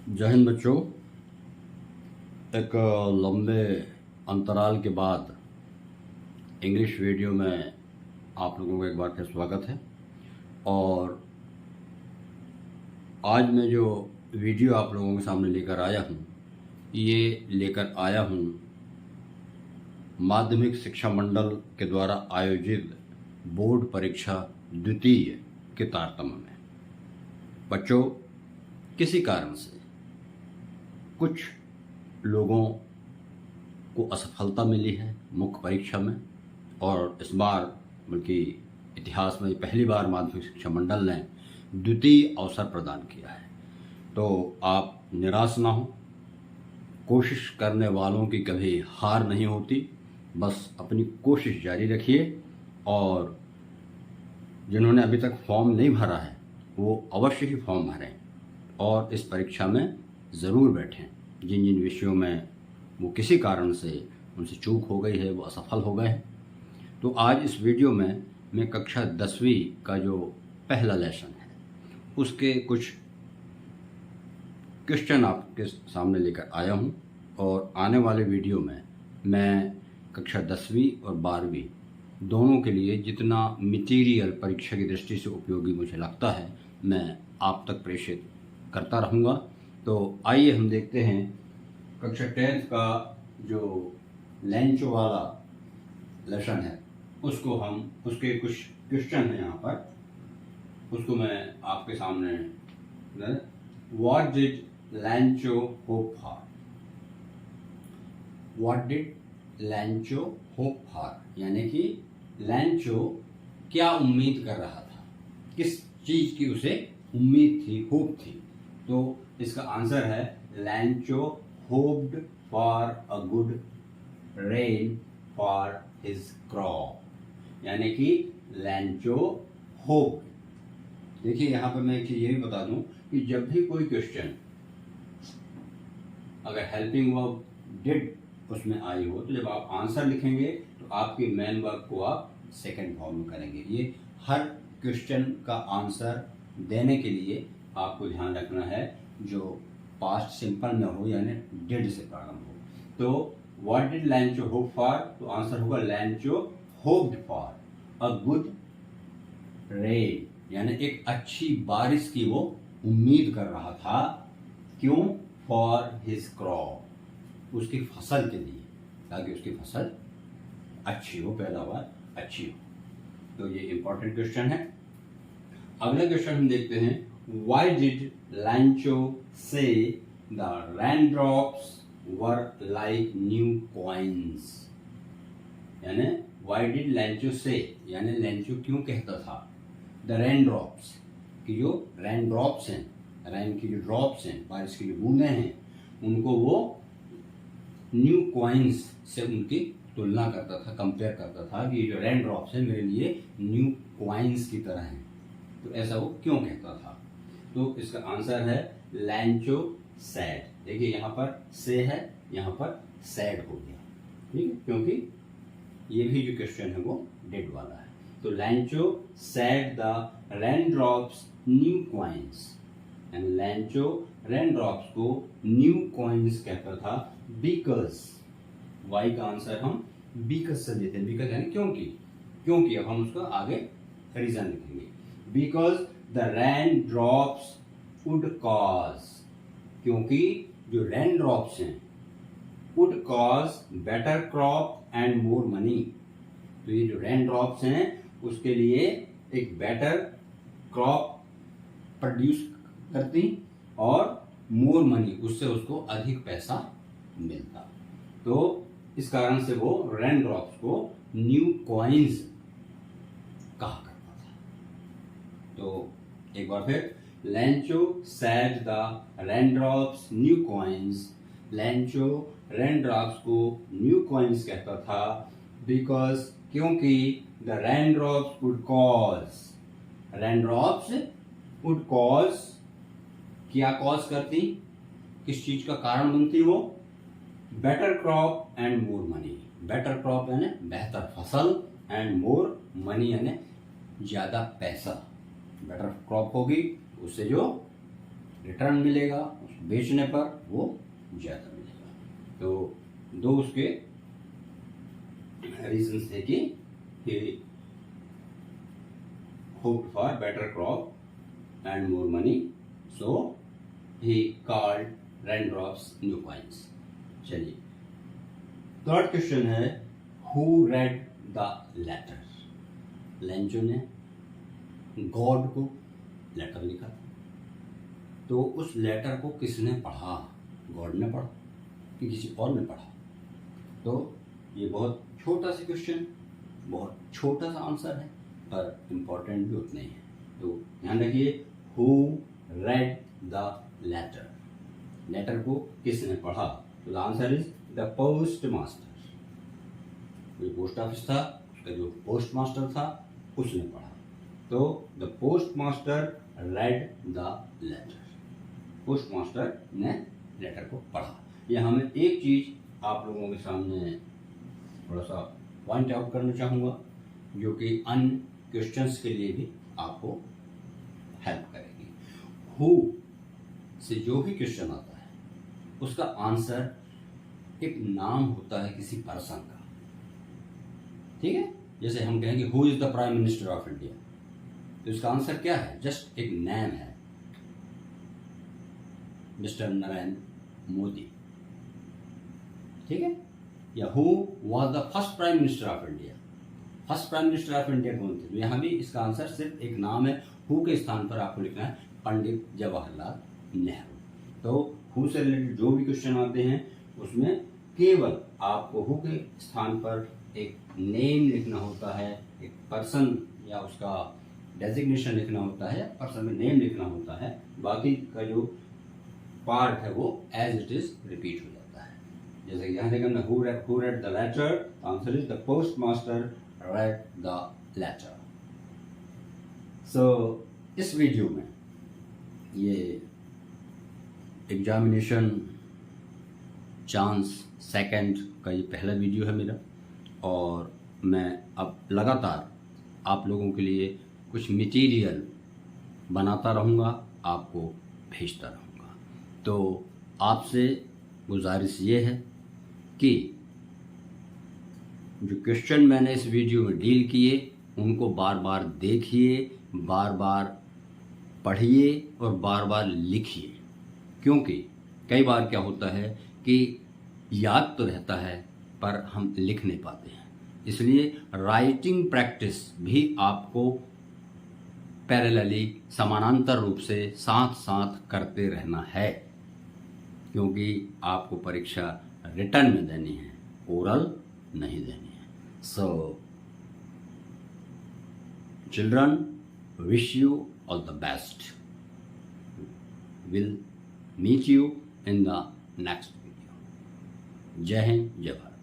जय हिंद बच्चों। एक लंबे अंतराल के बाद इंग्लिश वीडियो में आप लोगों का एक बार फिर स्वागत है। और आज मैं जो वीडियो आप लोगों के सामने लेकर आया हूँ, ये लेकर आया हूँ माध्यमिक शिक्षा मंडल के द्वारा आयोजित बोर्ड परीक्षा द्वितीय के तारतम्य में। बच्चों, किसी कारण से कुछ लोगों को असफलता मिली है मुख्य परीक्षा में, और इस बार बल्कि इतिहास में पहली बार माध्यमिक शिक्षा मंडल ने द्वितीय अवसर प्रदान किया है। तो आप निराश ना हो, कोशिश करने वालों की कभी हार नहीं होती, बस अपनी कोशिश जारी रखिए। और जिन्होंने अभी तक फॉर्म नहीं भरा है वो अवश्य ही फॉर्म भरें और इस परीक्षा में ज़रूर बैठें। जिन जिन विषयों में वो किसी कारण से उनसे चूक हो गई है, वो असफल हो गए हैं। तो आज इस वीडियो में मैं कक्षा 10वीं का जो पहला लेसन है उसके कुछ क्वेश्चन आपके सामने लेकर आया हूँ। और आने वाले वीडियो में मैं कक्षा 10वीं और 12वीं दोनों के लिए जितना मटीरियल परीक्षा की दृष्टि से उपयोगी मुझे लगता है मैं आप तक प्रेषित करता रहूँगा। तो आइए हम देखते हैं कक्षा 10th का जो लेंचो वाला लेसन है उसको हम उसके कुछ क्वेश्चन हैं यहाँ पर, उसको मैं आपके सामने। What did लैंचो hope for? What did लैंचो hope for यानी कि लैंचो क्या उम्मीद कर रहा था, किस चीज की उसे उम्मीद थी, होप थी। तो इसका आंसर है लैंचो hoped for a good rain for his crop, यानी कि लैंचो होप। देखिए यहाँ पर मैं एक चीज ये भी बता दूं कि जब भी कोई क्वेश्चन अगर हेल्पिंग वर्ब डिड उसमें आई हो तो जब आप आंसर लिखेंगे तो आपके मेन वर्ब को आप सेकंड फॉर्म में करेंगे। ये हर क्वेश्चन का आंसर देने के लिए आपको ध्यान रखना है जो पास्ट सिंपल में हो यानी डिड से प्रारंभ हो। तो व्हाट डिड लैंचो होप फॉर, तो आंसर होगा लैंचो hoped for a good rain, यानी एक अच्छी बारिश की वो उम्मीद कर रहा था। क्यों? फॉर हिज क्रॉप, उसकी फसल के लिए, ताकि उसकी फसल अच्छी हो, पैदावार अच्छी हो। तो ये इंपॉर्टेंट क्वेश्चन है। अगला क्वेश्चन हम देखते हैं, व्हाई डिड लैंचो से the raindrops were like new coins, यानी व्हाई डिड लैंचो से यानी लैंचो क्यों कहता था द रेनड्रॉप्स की जो रेनड्रॉप्स हैं, रेन की जो ड्रॉप्स हैं, बारिश की जो बूंदें हैं, उनको वो न्यू कॉइन्स से उनकी तुलना करता था, कंपेयर करता था कि ये जो रेन ड्रॉप्स हैं मेरे लिए न्यू कॉइन्स की तरह हैं। तो ऐसा वो क्यों कहता था? तो इसका आंसर है लैंचो सैड। देखिए यहाँ पर से है, यहाँ पर सैड हो गया, ठीक है, क्योंकि ये भी जो क्वेश्चन है वो डेड वाला है। तो लैंचो sad the rain drops new coins, and लैंचो rain drops को न्यू कॉइन्स कहता था बिकॉज। वाई का आंसर हम बिकॉज से लेते हैं, बिकॉज यानी क्योंकि, क्योंकि अब हम उसका आगे रीजन लिखेंगे। Because the rain drops would cause, क्योंकि जो रेन ड्रॉप्स हैं would cause better crop and more money. तो ये जो रेन ड्रॉप्स हैं उसके लिए एक बेटर क्रॉप प्रोड्यूस करती और मोर मनी, उससे उसको अधिक पैसा मिलता। तो इस कारण से वो रेन ड्रॉप्स को न्यू कॉइन्स कहा करता था। तो एक बार फिर, लैंचो sad the rain drops new coins, लैंचो rain drops को न्यू कॉइन्स कहता था बिकॉज, क्योंकि the rain drops would cause, rain drops would cause, क्या कॉज करती, किस चीज का कारण बनती वो? Better crop and more money. Better crop यानी बेहतर फसल, एंड मोर मनी यानी ज्यादा पैसा। बेटर क्रॉप होगी उससे जो रिटर्न मिलेगा, बेचने पर वो ज़्यादा मिलेगा। तो दो उसके रीजंस थे कि he hoped for better crop and more money, so he called raindrops new coins। चलिए, थर्ड क्वेश्चन है who read the letter। Lencho ने गॉड को लेटर लिखा था, तो उस लेटर को किसने पढ़ा? गॉड ने पढ़ा कि किसी और ने पढ़ा? तो ये बहुत छोटा सा क्वेश्चन, बहुत छोटा सा आंसर है, पर इम्पोर्टेंट भी उतना ही है। तो ध्यान रखिए, who read the letter, letter को किसने पढ़ा? तो the answer is the post master. जो पोस्ट ऑफिस था, उसका जो पोस्ट मास्टर था, उसने पढ़ा। तो the post master read the letter, post master ने लेटर को पढ़ा। यह हमें एक चीज आप लोगों के सामने थोड़ा सा पॉइंट आउट करना चाहूँगा, जो कि अन्य क्वेश्चंस के लिए भी आपको हेल्प करेगी। हु से जो भी क्वेश्चन आता है, उसका आंसर एक नाम होता है किसी पर्सन का, ठीक है? जैसे हम कहेंगे who is the prime minister of India, तो इसका आंसर क्या है? जस्ट एक नेम है, मिस्टर नरेंद्र मोदी, ठीक है? या who was the first prime minister of India, first prime minister of India कौन थे? तो यहाँ भी इसका आंसर सिर्फ एक नाम है, हु के स्थान पर आपको लिखना है पंडित जवाहरलाल नेहरू। तो हु से रिलेटेड जो भी क्वेश्चन आते हैं, उसमें केवल आपको हु के स्थान पर एक नेम लिखना होता है, एक पर्सन या उसका डेजिग्नेशन लिखना होता है, पर्सन का नेम लिखना होता है। बाकी का जो पार्ट है वो एज इट इज रिपीट हो जाता है। जैसे यहाँ देखा हमने who read the letter, answer is the post master read the letter. So इस वीडियो में ये एग्जामिनेशन चांस सेकंड का ये पहला वीडियो है मेरा, और मैं अब लगातार आप लोगों के लिए कुछ मटेरियल बनाता रहूँगा, आपको भेजता रहूँगा। तो आपसे गुजारिश ये है कि जो क्वेश्चन मैंने इस वीडियो में डील किए, उनको बार बार देखिए, बार बार पढ़िए और बार बार लिखिए, क्योंकि कई बार क्या होता है कि याद तो रहता है पर हम लिख नहीं पाते हैं। इसलिए राइटिंग प्रैक्टिस भी आपको पैरेलली समानांतर रूप से साथ साथ करते रहना है, क्योंकि आपको परीक्षा रिटर्न में देनी है, ओरल नहीं देनी है। So children, wish you all the best. Will meet you in the next video. जय हिंद, जय भारत।